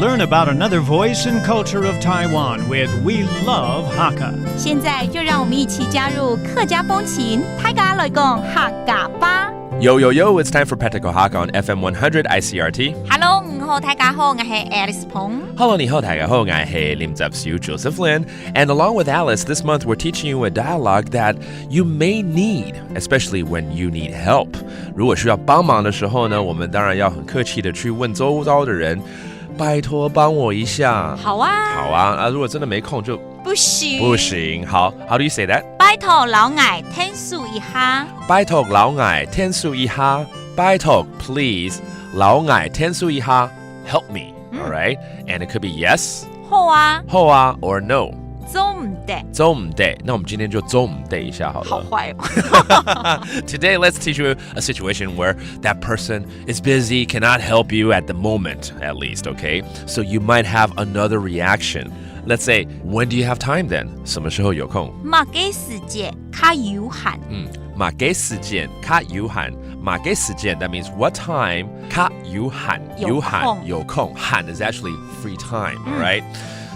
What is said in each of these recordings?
learn about another voice and culture of Taiwan with We Love Hakka. 现在就让我们一起加入客家风情，大家来讲客家吧。Yo, yo, yo, it's time for Practical Hakka on FM 100 ICRT. Hello， 你好，大家好，我是 Alice Pong。Hello, 你好，大家好，我是林泽修 Joseph Lin. And along with Alice, this month we're teaching you a dialogue that you may need, especially when you need help. 如果需要帮忙的时候呢，我们当然要很客气的去问周遭的人，拜托帮我一下。好啊，好啊，如果真的没空就不行。不行。好 ，How do you say that? 拜托老矮天數一下。拜托老矮天數一下。拜托 please 老矮天數一下 help me. All right? And it could be yes, 好啊，好啊 or no. 做唔得，做唔得，那我们今天就做唔得一下好了。好坏哦。Today, let's teach you a situation where that person is busy, cannot help you at the moment, at least, okay? So you might have another reaction. Let's say, when do you have time then? 什么时候有空？马給時間較有限。馬給時間較有限。馬給時間 that means what time 較有限。有空。有空。限 is actually free time, all right?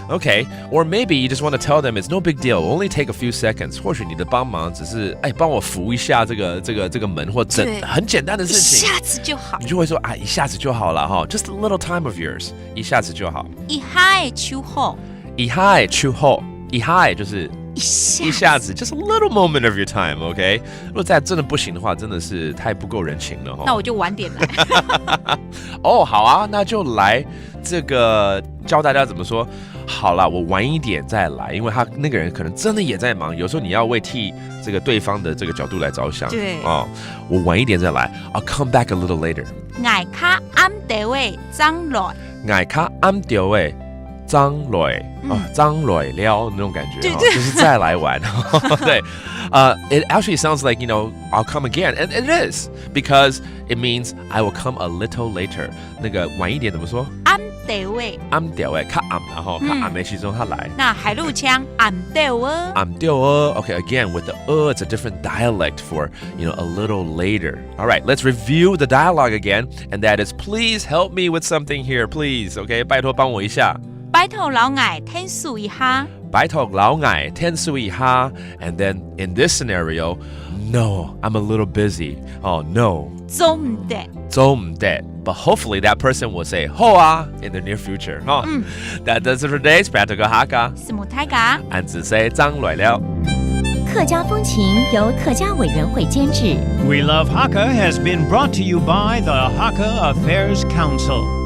Okay, or maybe you just want to tell them it's no big deal, only take a few seconds. 或许你的帮忙只是帮我扶一下这个门或很简单的事情，一下子就好。你就会说一下子就好了哈 ，just a little time of yours， 一下子就好。一下就好。一下就好，一下就是一下子 ，just a little moment of your time, OK？ 如果再真的不行的话，真的是太不够人情了哈。那我就晚点来。哦，好啊，那就来这个教大家怎么说。好啦，我晚一点再来，因为他那个人可能真的也在忙。有时候你要为替这个对方的这个角度来着想。对我晚一点再来 ，I'll come back a little later。挨卡暗地位张来，挨卡暗地位张来张来了那种感觉，就是再来玩。对，it actually sounds like I'll come again, and it is because it means I will come a little later。那个晚一点怎么说？暗地位，暗地位，较暗，然后较暗的时候他来。那海陆腔暗地位，暗地位。Okay, again with the it's a different dialect for a little later. All right, let's review the dialogue again, and that is please help me with something here, please. Okay, 拜托帮我一下。拜托老矮天數一下。拜托老矮天數一下。And then in this scenario, no, I'm a little busy. Oh no. 做唔得。做唔得。But hopefully that person will say 好啊 in the near future. That does it for today's Practical Hakka. 是母太嘎。俺只say 张来了。客家风情由客家委员会监制。 We Love Hakka has been brought to you by the Hakka Affairs Council.